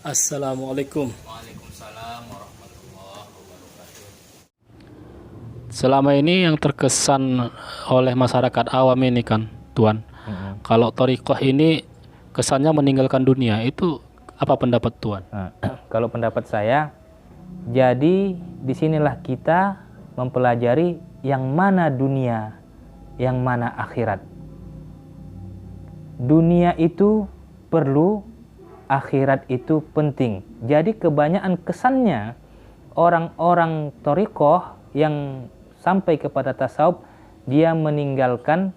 Assalamualaikum. Waalaikumsalam warahmatullahi wabarakatuh. Selama ini yang terkesan oleh masyarakat awam ini kan, Tuan, kalau thariqah ini kesannya meninggalkan dunia, itu apa pendapat Tuan? Nah, kalau pendapat saya, jadi disinilah kita mempelajari yang mana dunia, yang mana akhirat. Dunia itu perlu, akhirat itu penting. Jadi kebanyakan kesannya orang-orang thariqah yang sampai kepada tasawuf, dia meninggalkan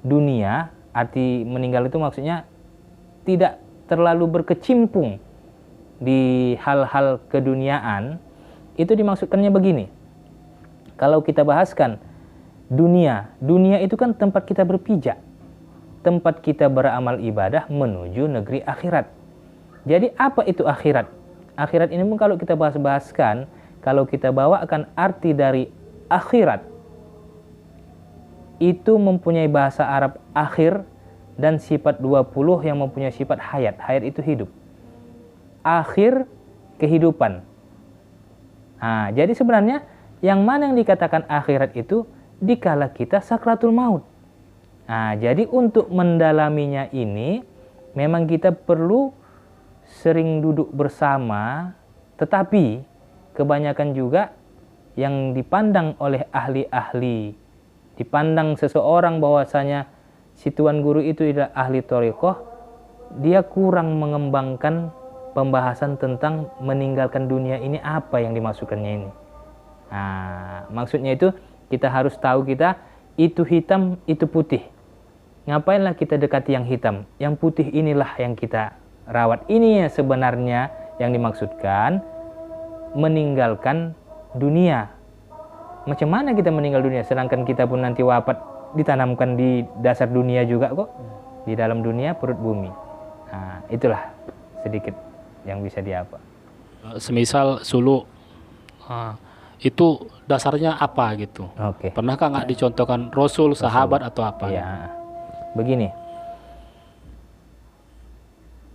dunia. Arti meninggal itu maksudnya tidak terlalu berkecimpung di hal-hal keduniaan. Itu dimaksudkannya begini. Kalau kita bahaskan dunia itu kan tempat kita berpijak, tempat kita beramal ibadah menuju negeri akhirat. Jadi apa itu akhirat? Akhirat ini pun kalau kita bahas-bahaskan, kalau kita bawakan arti dari akhirat, itu mempunyai bahasa Arab akhir dan sifat 20 yang mempunyai sifat hayat. Hayat itu hidup. Akhir kehidupan. Nah, jadi sebenarnya yang mana yang dikatakan akhirat itu dikala kita sakratul maut. Nah, jadi untuk mendalaminya ini memang kita perlu sering duduk bersama, tetapi kebanyakan juga yang dipandang oleh ahli-ahli, dipandang seseorang bahwasanya si tuan guru itu adalah ahli thariqah, dia kurang mengembangkan pembahasan tentang meninggalkan dunia ini, apa yang dimasukkannya ini. Nah, maksudnya itu kita harus tahu kita itu hitam, itu putih. Ngapainlah kita dekati yang hitam? Yang putih inilah yang kita rawat. Ini sebenarnya yang dimaksudkan meninggalkan dunia. Macam mana kita meninggal dunia? Sedangkan kita pun nanti wafat ditanamkan di dasar dunia juga kok. Di dalam dunia perut bumi. Nah, itulah sedikit yang bisa diapa. Semisal suluk, itu dasarnya apa gitu? Oke. Pernahkah nggak dicontohkan Rasul, sahabat atau apa? Ya, begini.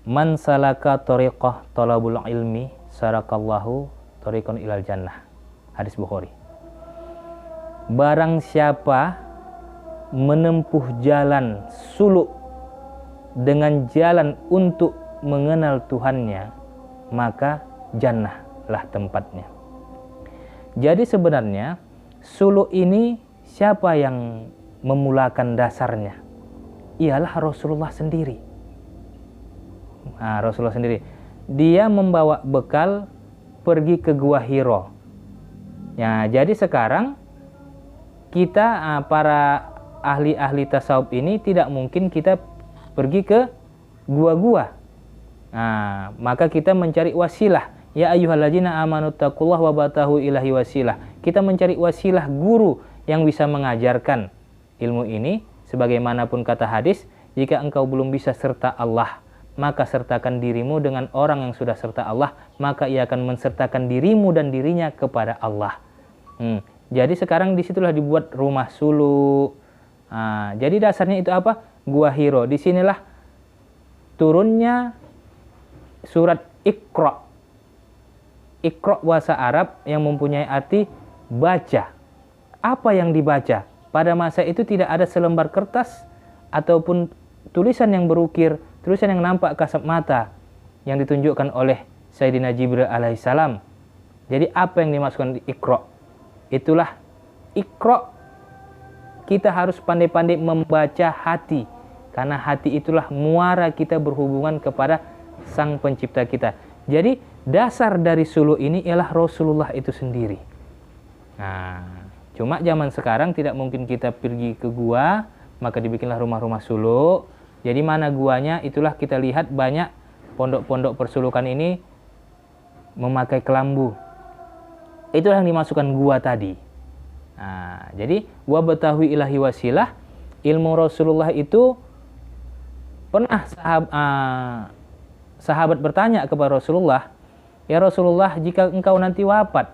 Man salaka thariqah talabul ilmi sarakallahu thariqan ilal jannah. Hadis Bukhari. Barang siapa menempuh jalan suluk dengan jalan untuk mengenal Tuhannya, maka jannah lah tempatnya. Jadi sebenarnya suluk ini siapa yang memulakan dasarnya? Ialah Rasulullah sendiri. Nah, Rasulullah sendiri. Dia membawa bekal pergi ke Gua Hiro. Ya, jadi sekarang kita para ahli-ahli tasawuf ini tidak mungkin kita pergi ke gua-gua. Nah, maka kita mencari wasilah. Ya ayyuhalladzina amanu taqullaha wabtahu ilahi wasilah. Kita mencari wasilah guru yang bisa mengajarkan ilmu ini. Sebagaimanapun kata hadis, jika engkau belum bisa serta Allah, maka sertakan dirimu dengan orang yang sudah serta Allah, maka ia akan mensertakan dirimu dan dirinya kepada Allah. Jadi sekarang disitulah dibuat rumah suluk. Nah, jadi dasarnya itu apa? Gua Hiro. Disinilah turunnya surat Iqra. Iqra bahasa Arab yang mempunyai arti baca. Apa yang dibaca? Pada masa itu tidak ada selembar kertas ataupun tulisan yang berukir, tulisan yang nampak kasat mata yang ditunjukkan oleh Sayyidina Jibril alaihissalam. Jadi apa yang dimasukkan di Iqra? Itulah Iqra. Kita harus pandai-pandai membaca hati, karena hati itulah muara kita berhubungan kepada Sang Pencipta kita. Jadi dasar dari suluk ini ialah Rasulullah itu sendiri. Nah, cuma zaman sekarang tidak mungkin kita pergi ke gua, maka dibikinlah rumah-rumah suluk. Jadi mana guanya, itulah kita lihat banyak pondok-pondok persulukan ini memakai kelambu. Itulah yang dimasukkan gua tadi. Nah, jadi wabtahu ilahi wasilah, ilmu Rasulullah itu pernah sahabat bertanya kepada Rasulullah, ya Rasulullah, jika engkau nanti wafat,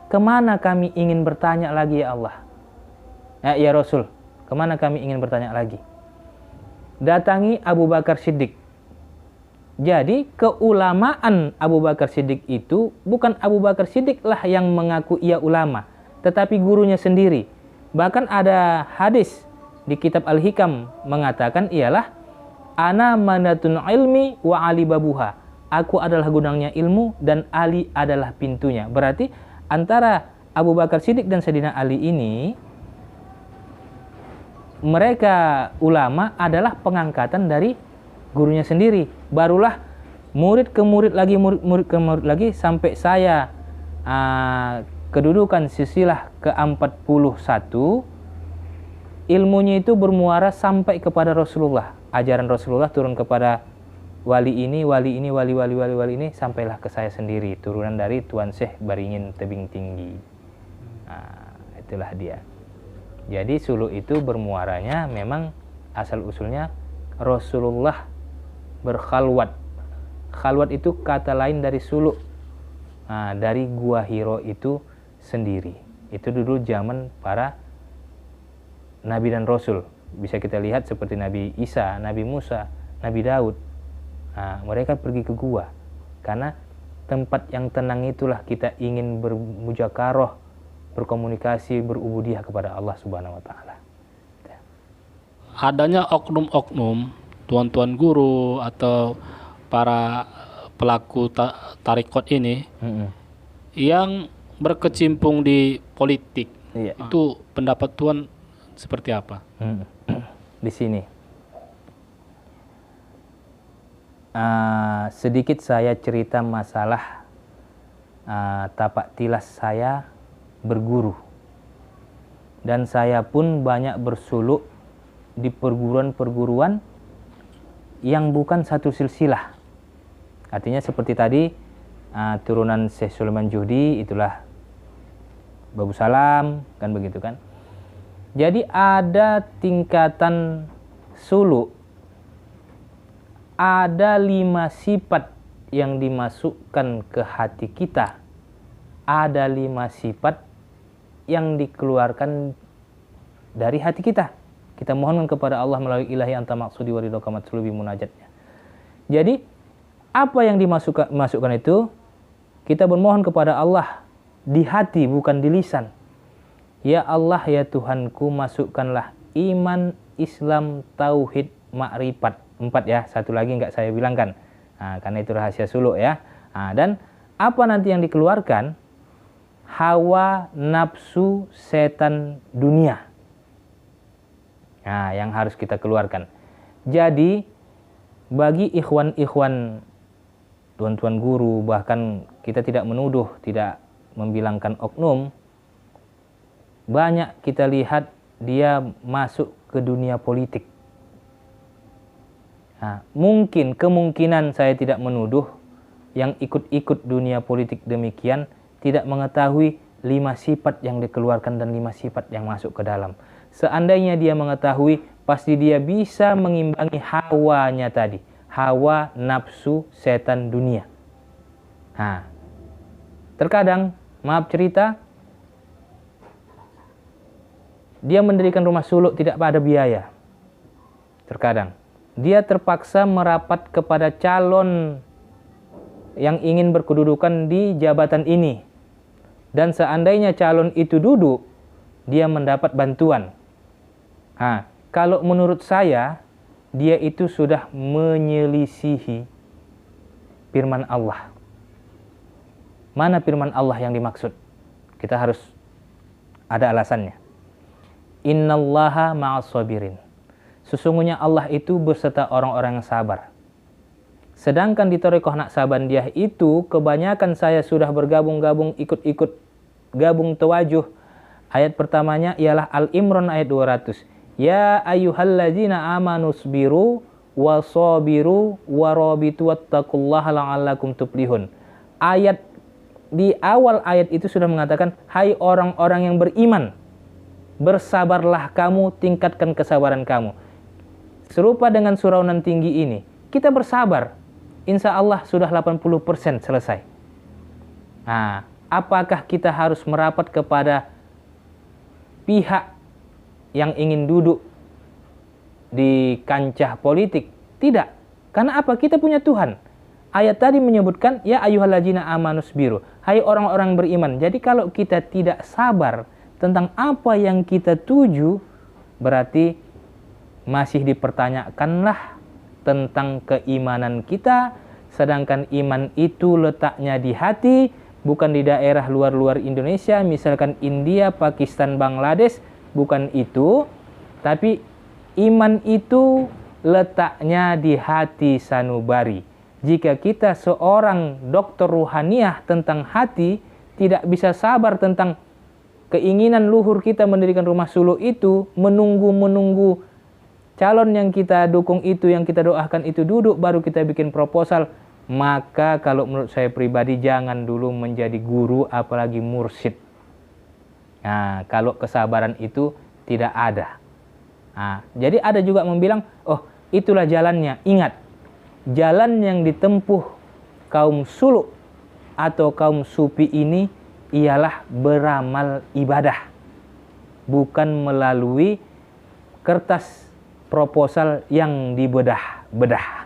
kemana kami ingin bertanya lagi ya Allah? Ya Rasul, kemana kami ingin bertanya lagi? Datangi Abu Bakar Siddiq. Jadi keulamaan Abu Bakar Siddiq itu bukan Abu Bakar Siddiq lah yang mengaku ia ulama, tetapi gurunya sendiri. Bahkan ada hadis di kitab Al-Hikam mengatakan ialah ana manatun ilmi wa ali babuha. Aku adalah gudangnya ilmu dan Ali adalah pintunya. Berarti antara Abu Bakar Siddiq dan Sayyidina Ali ini, mereka ulama adalah pengangkatan dari gurunya sendiri. Barulah murid ke murid lagi, murid ke murid lagi, sampai saya kedudukan silsilah ke-41, ilmunya itu bermuara sampai kepada Rasulullah. Ajaran Rasulullah turun kepada wali ini, wali ini, sampailah ke saya sendiri, turunan dari Tuan Syekh Baringin Tebing Tinggi. Nah, itulah dia. Jadi suluk itu bermuaranya memang asal usulnya Rasulullah berkhalwat. Khalwat itu kata lain dari suluk. Nah, dari Gua Hiro itu sendiri. Itu dulu zaman para Nabi dan Rasul. Bisa kita lihat seperti Nabi Isa, Nabi Musa, Nabi Daud. Nah, mereka pergi ke gua karena tempat yang tenang itulah kita ingin bermujakarah, berkomunikasi, berubudiah kepada Allah Subhanahu wa taala. Adanya oknum-oknum tuan-tuan guru atau para pelaku tarikot ini yang berkecimpung di politik. Iya. Itu pendapat Tuan seperti apa? Di sini sedikit saya cerita masalah tapak tilas saya berguru, dan saya pun banyak bersuluk di perguruan-perguruan yang bukan satu silsilah. Artinya seperti tadi turunan Syekh Sulaiman Juhdi, itulah Babu Salam, kan begitu kan. Jadi ada tingkatan suluk, ada 5 sifat yang dimasukkan ke hati kita, ada 5 sifat yang dikeluarkan dari hati kita. Kita mohonkan kepada Allah melalui ilahi anta maksudi wa ridhoka matslubi munajatnya. Jadi apa yang dimasukkan itu, kita bermohon kepada Allah di hati, bukan di lisan. Ya Allah, ya Tuhanku, masukkanlah iman, Islam, tauhid, makrifat. 4 ya, satu lagi nggak saya bilangkan. Karena itu rahasia suluk ya. Dan apa nanti yang dikeluarkan? Hawa, nafsu, setan, dunia. Nah, yang harus kita keluarkan. Jadi bagi ikhwan-ikhwan, tuan-tuan guru, bahkan kita tidak menuduh, tidak membilangkan oknum, banyak kita lihat dia masuk ke dunia politik. Nah, kemungkinan saya tidak menuduh yang ikut-ikut dunia politik demikian tidak mengetahui 5 sifat yang dikeluarkan dan 5 sifat yang masuk ke dalam. Seandainya dia mengetahui, pasti dia bisa mengimbangi hawanya tadi. Hawa, nafsu, setan, dunia. Nah, terkadang, maaf cerita, dia mendirikan rumah suluk tidak ada biaya. Terkadang dia terpaksa merapat kepada calon yang ingin berkedudukan di jabatan ini. Dan seandainya calon itu duduk, dia mendapat bantuan. Kalau menurut saya, dia itu sudah menyelisihi firman Allah. Mana firman Allah yang dimaksud? Kita harus ada alasannya. Innallaha ma'as sabirin. Sesungguhnya Allah itu beserta orang-orang yang sabar. Sedangkan di Thariqah Naqsabandiyah itu kebanyakan saya sudah bergabung-gabung, ikut-ikut gabung tawajuh. Ayat pertamanya ialah Al-Imran ayat 200. Ya ayyuhalladzina amanu sabiru wa sabiru wa rabitu wattaqullaha la'allakum tuflihun. Ayat di awal ayat itu sudah mengatakan, hai orang-orang yang beriman, bersabarlah kamu, tingkatkan kesabaran kamu. Serupa dengan suraunan tinggi ini, kita bersabar, insya Allah sudah 80% selesai. Nah, apakah kita harus merapat kepada pihak yang ingin duduk di kancah politik? Tidak. Karena apa? Kita punya Tuhan. ayat tadi menyebutkan ya ayyuhalladzina amanus biru, hai orang-orang beriman. Jadi kalau kita tidak sabar tentang apa yang kita tuju, berarti masih dipertanyakanlah tentang keimanan kita. Sedangkan iman itu letaknya di hati, bukan di daerah luar-luar Indonesia, misalkan India, Pakistan, Bangladesh, bukan itu. Tapi iman itu letaknya di hati sanubari. Jika kita seorang dokter ruhaniah tentang hati, tidak bisa sabar tentang keinginan luhur kita mendirikan rumah suluk itu, menunggu calon yang kita dukung itu, yang kita doakan itu duduk, baru kita bikin proposal, maka kalau menurut saya pribadi jangan dulu menjadi guru, apalagi mursyid. Nah, kalau kesabaran itu tidak ada. Nah, jadi ada juga yang bilang, oh itulah jalannya. Ingat, jalan yang ditempuh kaum suluk atau kaum sufi ini ialah beramal ibadah, bukan melalui kertas proposal yang dibedah-bedah.